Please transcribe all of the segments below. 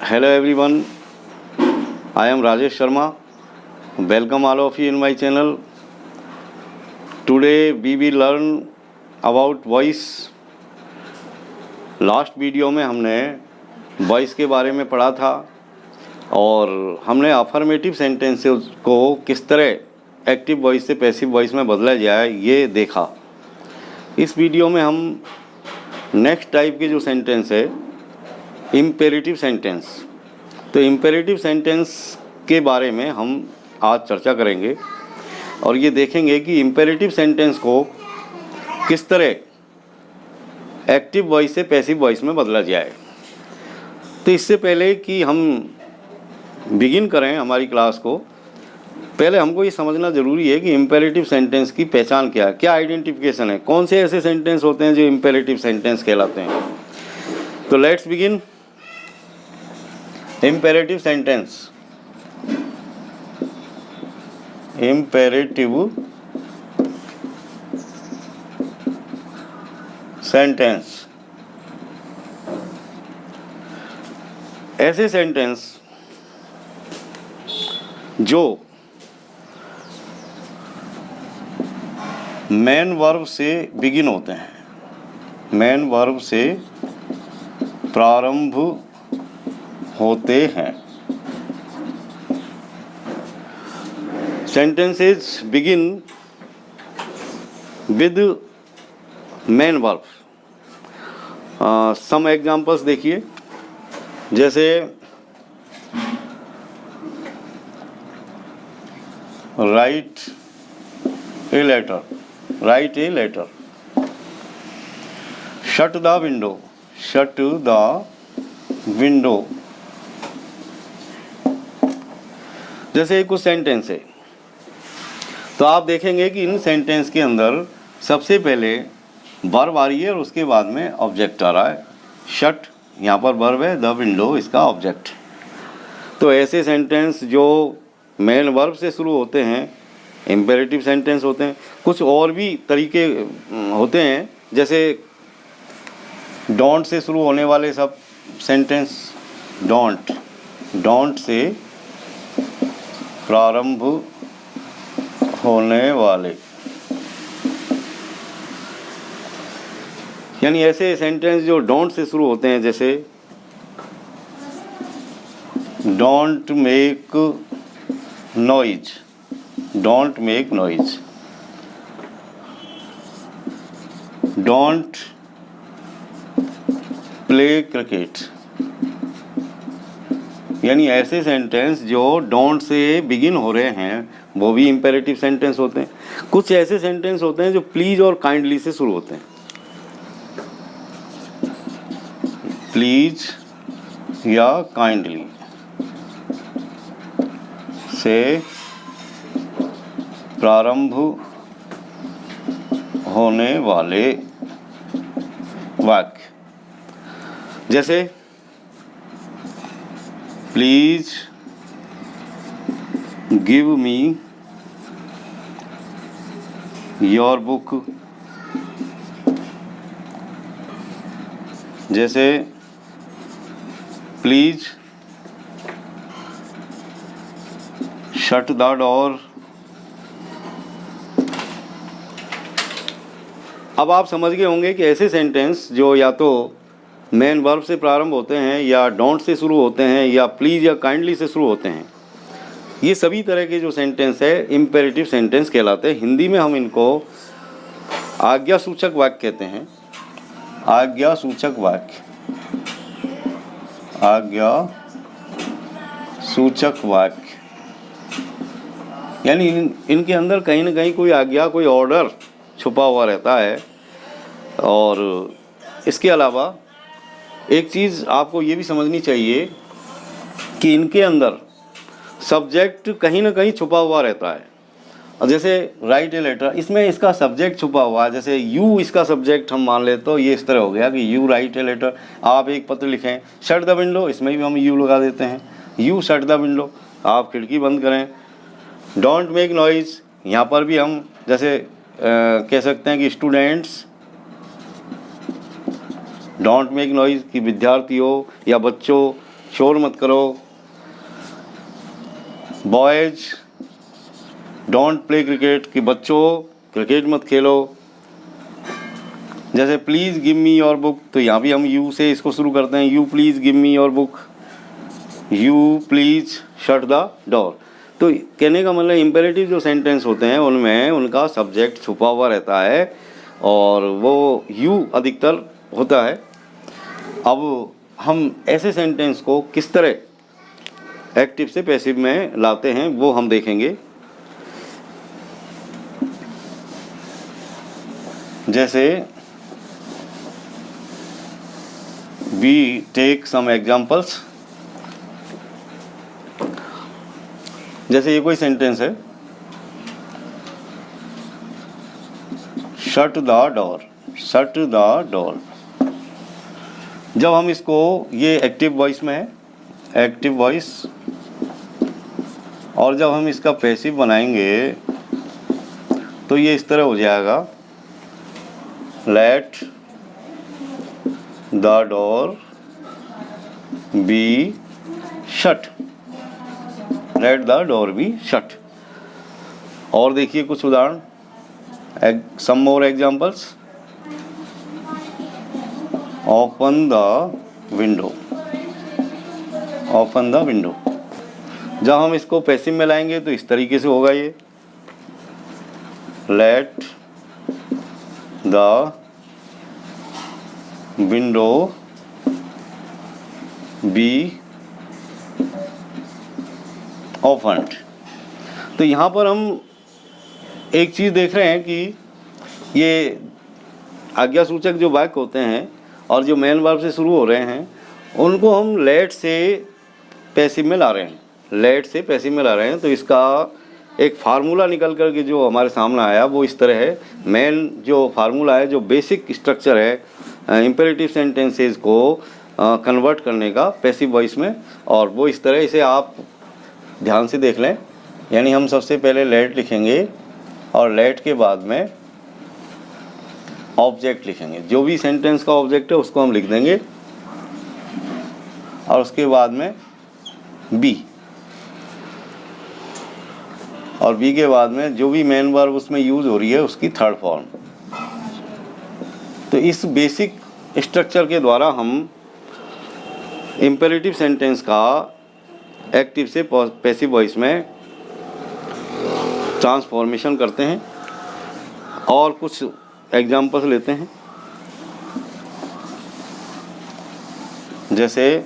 Hello everyone, I am Rajesh Sharma. Welcome all of you in my channel. Today we will learn about voice. Last video में हमने voice के बारे में पढ़ा था और हमने अफर्मेटिव सेंटेंसेस को किस तरह एक्टिव वॉइस से पैसिव वॉइस में बदला जाए ये देखा। इस वीडियो में हम नेक्स्ट टाइप के जो सेंटेंस है इम्पेरेटिव सेंटेंस, तो इम्पेरेटिव सेंटेंस के बारे में हम आज चर्चा करेंगे और ये देखेंगे कि इम्पेरेटिव सेंटेंस को किस तरह एक्टिव वॉइस से पैसिव वॉइस में बदला जाए। तो इससे पहले कि हम बिगिन करें हमारी क्लास को, पहले हमको ये समझना ज़रूरी है कि इम्पेरेटिव सेंटेंस की पहचान क्या है, क्या आइडेंटिफिकेशन है, कौन से ऐसे सेंटेंस होते हैं जो इम्पेरेटिव सेंटेंस कहलाते हैं। तो let's begin. Imperative sentence, imperative sentence ऐसे सेंटेंस जो मेन वर्ब से बिगिन होते हैं, मेन वर्ब से प्रारंभ होते हैं। Sentences begin with main verb. Some examples देखिए, जैसे write a letter, write a letter, shut the window, shut the window. जैसे कुछ सेंटेंस है तो आप देखेंगे कि इन सेंटेंस के अंदर सबसे पहले वर्ब आ रही है और उसके बाद में ऑब्जेक्ट आ रहा है। शट यहाँ पर वर्ब है, द विंडो इसका ऑब्जेक्ट। तो ऐसे सेंटेंस जो मेन वर्ब से शुरू होते हैं इम्पेरेटिव सेंटेंस होते हैं। कुछ और भी तरीके होते हैं, जैसे डोंट से शुरू होने वाले सब सेंटेंस, डोंट, डोंट से प्रारंभ होने वाले, यानी ऐसे सेंटेंस जो डोंट से शुरू होते हैं, जैसे don't make noise, don't make noise, don't play cricket. यानी ऐसे सेंटेंस जो डोंट से बिगिन हो रहे हैं वो भी इम्पेरेटिव सेंटेंस होते हैं। कुछ ऐसे सेंटेंस होते हैं जो प्लीज और काइंडली से शुरू होते हैं। प्लीज या काइंडली से प्रारंभ होने वाले वाक्य, जैसे please give me your book, जैसे प्लीज शट द डोर। अब आप समझ गए होंगे कि ऐसे सेंटेंस जो या तो मेन वर्ब से प्रारंभ होते हैं या डोंट से शुरू होते हैं या प्लीज या काइंडली से शुरू होते हैं, ये सभी तरह के जो सेंटेंस है इम्पेरेटिव सेंटेंस कहलाते हैं। हिंदी में हम इनको आज्ञा सूचक वाक्य कहते हैं। आज्ञा सूचक वाक्य, आज्ञा सूचक वाक्य, यानी इनके अंदर कहीं ना कहीं कोई आज्ञा, कोई ऑर्डर छुपा हुआ रहता है। और इसके अलावा एक चीज़ आपको ये भी समझनी चाहिए कि इनके अंदर सब्जेक्ट कहीं ना कहीं छुपा हुआ रहता है। और जैसे राइट ए लेटर, इसमें इसका सब्जेक्ट छुपा हुआ है। जैसे यू इसका सब्जेक्ट हम मान ले तो ये इस तरह हो गया कि यू राइट ए लेटर। आप एक पत्र लिखें, शट द विंडो, इसमें भी हम यू लगा देते हैं, यू शट द विंडो, आप खिड़की बंद करें। डोंट मेक नॉइज़, यहाँ पर भी हम जैसे कह सकते हैं कि स्टूडेंट्स डोंट मेक नॉइज़, कि विद्यार्थियों या बच्चों शोर मत करो। बॉयज डोंट प्ले क्रिकेट, कि बच्चों क्रिकेट मत खेलो। जैसे please give me your book, तो यहाँ भी हम यू से इसको शुरू करते हैं, you please give me your book, you please shut the door. तो कहने का मतलब इम्पेरेटिव जो सेंटेंस होते हैं उनमें उनका सब्जेक्ट छुपा हुआ रहता है और वो यू अधिकतर होता है। अब हम ऐसे सेंटेंस को किस तरह एक्टिव से पैसिव में लाते हैं वो हम देखेंगे। जैसे we take some examples। जैसे ये कोई सेंटेंस है, shut the door, shut the door. जब हम इसको, ये एक्टिव वॉइस में है, एक्टिव वॉइस, और जब हम इसका पैसिव बनाएंगे तो ये इस तरह हो जाएगा, let the door be shut, let the door be shut. और देखिए कुछ उदाहरण, some more examples. Open the window, open the window. जब हम इसको पैसिव में लाएंगे तो इस तरीके से होगा ये, let the window be opened. तो यहाँ पर हम एक चीज़ देख रहे हैं कि ये आज्ञा सूचक जो वाक्य होते हैं और जो मेन वर्ब से शुरू हो रहे हैं उनको हम लेट से पैसिव में ला रहे हैं, लेट से पैसिव में ला रहे हैं। तो इसका एक फार्मूला निकल कर के जो हमारे सामने आया वो इस तरह है। मेन जो फार्मूला है, जो बेसिक स्ट्रक्चर है इम्पेरेटिव सेंटेंसेस को कन्वर्ट करने का पैसिव वॉइस में, और वो इस तरह, इसे आप ध्यान से देख लें। यानी हम सबसे पहले लेट लिखेंगे और लेट के बाद में ऑब्जेक्ट लिखेंगे, जो भी सेंटेंस का ऑब्जेक्ट है उसको हम लिख देंगे, और उसके बाद में बी, और बी के बाद में जो भी मेन वर्ब उसमें यूज़ हो रही है उसकी थर्ड फॉर्म। तो इस बेसिक स्ट्रक्चर के द्वारा हम इम्पेरेटिव सेंटेंस का एक्टिव से पैसिव वॉइस में ट्रांसफॉर्मेशन करते हैं। और कुछ एग्जाम्पल्स लेते हैं, जैसे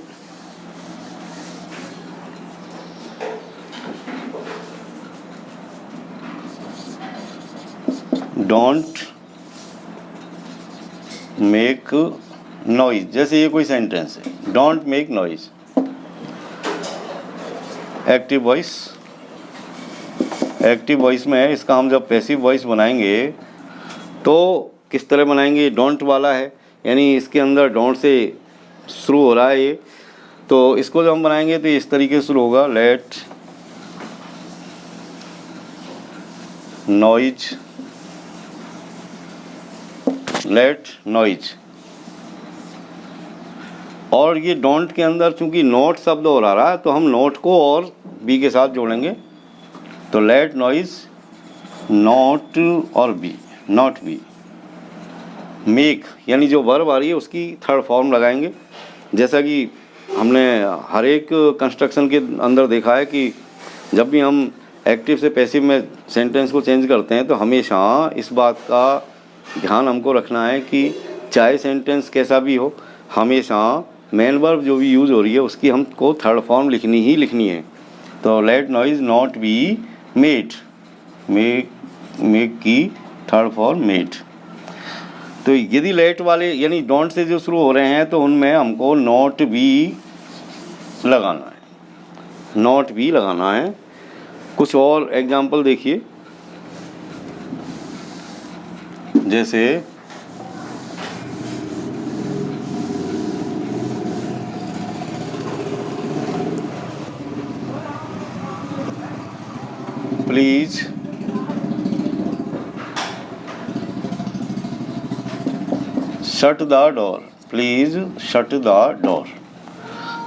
डोंट मेक नॉइज। जैसे ये कोई सेंटेंस है, don't make noise, active voice, active voice में है। इसका हम जब पैसिव वॉइस बनाएंगे तो किस तरह बनाएंगे, डोंट वाला है, यानी इसके अंदर डोंट से शुरू हो रहा है ये। तो इसको जब हम बनाएंगे तो इस तरीके से शुरू होगा, लेट नॉइज, लेट नॉइज। और ये डोंट के अंदर चूंकि नॉट शब्द हो रहा है तो हम नॉट को और बी के साथ जोड़ेंगे, तो लेट नॉइज नॉट और बी, नॉट बी। मेक यानी जो वर्ब आ रही है उसकी थर्ड फॉर्म लगाएंगे। जैसा कि हमने हर एक कंस्ट्रक्शन के अंदर देखा है कि जब भी हम एक्टिव से पैसिव में सेंटेंस को चेंज करते हैं तो हमेशा इस बात का ध्यान हमको रखना है कि चाहे सेंटेंस कैसा भी हो, हमेशा मेन वर्ब जो भी यूज़ हो रही है उसकी हमको थर्ड फॉर्म लिखनी ही लिखनी है। तो let noise not be made, make की थर्ड फॉर्म मेड। तो यदि लेट वाले यानी डोंट से जो शुरू हो रहे हैं तो उनमें हमको नॉट बी लगाना है, नॉट बी लगाना है। कुछ और एग्जाम्पल देखिए, जैसे please shut the door, please shut the door.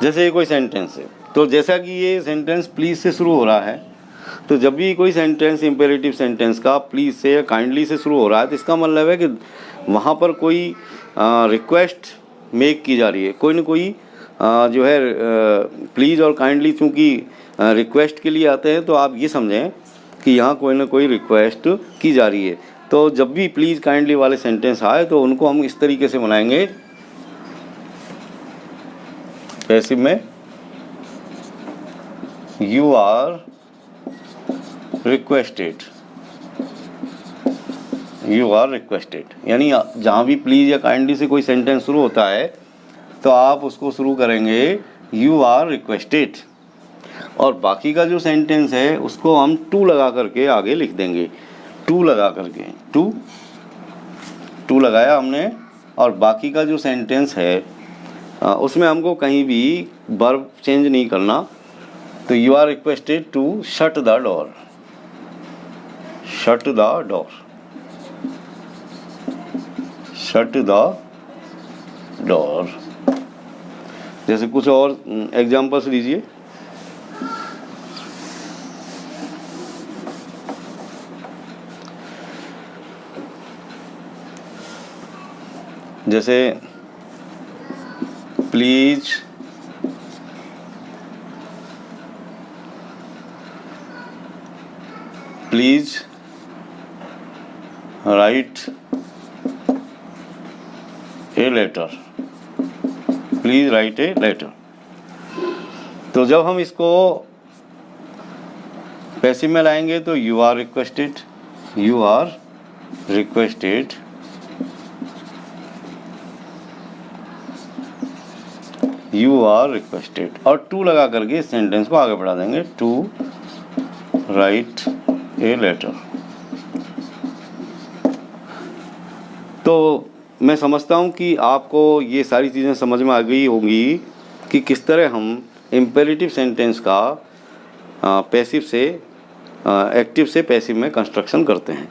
जैसे ये कोई सेंटेंस है, तो जैसा कि ये सेंटेंस प्लीज़ से शुरू हो रहा है, तो जब भी कोई सेंटेंस इम्पेरेटिव सेंटेंस का प्लीज़ से या काइंडली से शुरू हो रहा है, तो इसका मतलब है कि वहाँ पर कोई रिक्वेस्ट मेक की जा रही है, कोई ना कोई जो है प्लीज़ और काइंडली चूँकि रिक्वेस्ट के लिए आते हैं, तो आप ये समझें कि यहाँ कोई ना कोई रिक्वेस्ट की जा रही है। तो जब भी प्लीज़ काइंडली वाले सेंटेंस आए तो उनको हम इस तरीके से बनाएंगे पैसिव में, you are requested, you are requested. यानी जहाँ भी प्लीज़ या काइंडली से कोई सेंटेंस शुरू होता है तो आप उसको शुरू करेंगे यू आर रिक्वेस्टेड, और बाकी का जो सेंटेंस है उसको हम टू लगा करके आगे लिख देंगे, टू लगा करके, टू लगाया हमने, और बाकी का जो सेंटेंस है उसमें हमको कहीं भी वर्ब चेंज नहीं करना। तो you are requested to shut the door, shut the door, shut the door. जैसे कुछ और एग्जांपल्स लीजिए। जैसे please please write a letter, please write a letter. तो जब हम इसको पैसिव में लाएंगे तो you are requested, you are requested, you are requested, और टू लगा करके इस सेंटेंस को आगे बढ़ा देंगे, टू राइट ए लेटर। तो मैं समझता हूँ कि आपको ये सारी चीज़ें समझ में आ गई होंगी कि किस तरह हम इम्पेरेटिव सेंटेंस का पैसिव से एक्टिव से पैसिव में कंस्ट्रक्शन करते हैं।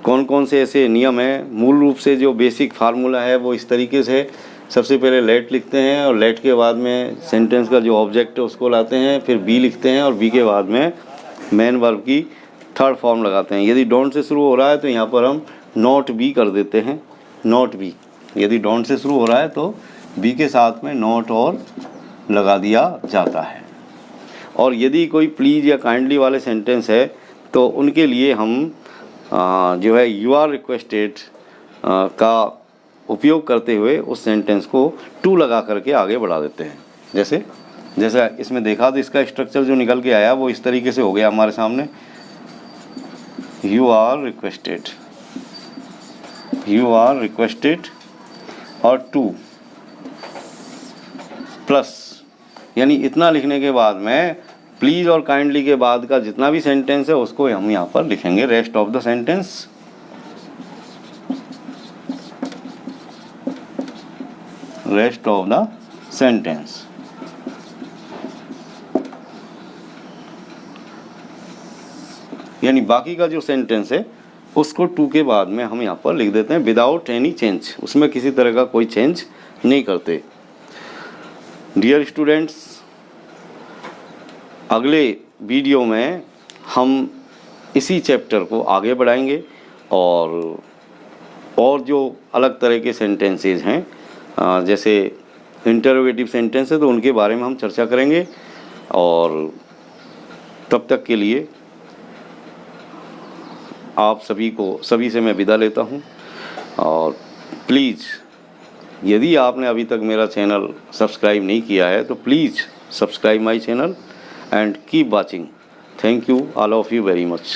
कौन कौन से ऐसे नियम हैं? मूल रूप से जो बेसिक फार्मूला है वो इस तरीके से, सबसे पहले लेट लिखते हैं और लेट के बाद में सेंटेंस का जो ऑब्जेक्ट है उसको लाते हैं, फिर बी लिखते हैं और बी के बाद में मेन वर्ब की थर्ड फॉर्म लगाते हैं। यदि डोंट से शुरू हो रहा है तो यहाँ पर हम नॉट बी कर देते हैं, नॉट बी। यदि डोंट से शुरू हो रहा है तो बी के साथ में नॉट और लगा दिया जाता है। और यदि कोई प्लीज़ या काइंडली वाले सेंटेंस है तो उनके लिए हम जो है यू आर रिक्वेस्टेड का उपयोग करते हुए उस सेंटेंस को टू लगा करके आगे बढ़ा देते हैं। जैसा इसमें देखा तो इसका स्ट्रक्चर जो निकल के आया वो इस तरीके से हो गया हमारे सामने, you are requested, you are requested और टू प्लस, यानी इतना लिखने के बाद में प्लीज़ और काइंडली के बाद का जितना भी सेंटेंस है उसको हम यहाँ पर लिखेंगे rest of the sentence. Rest of the sentence. यानी बाकी का जो सेंटेंस है उसको टू के बाद में हम यहाँ पर लिख देते हैं विदाउट एनी चेंज, उसमें किसी तरह का कोई चेंज नहीं करते। डियर स्टूडेंट्स, अगले वीडियो में हम इसी चैप्टर को आगे बढ़ाएंगे और जो अलग तरह के सेंटेंसेस हैं जैसे इंटरोगेटिव सेंटेंस है तो उनके बारे में हम चर्चा करेंगे। और तब तक के लिए आप सभी से मैं विदा लेता हूं। और प्लीज़ यदि आपने अभी तक मेरा चैनल सब्सक्राइब नहीं किया है तो please subscribe my channel and keep watching. Thank you all of you very much.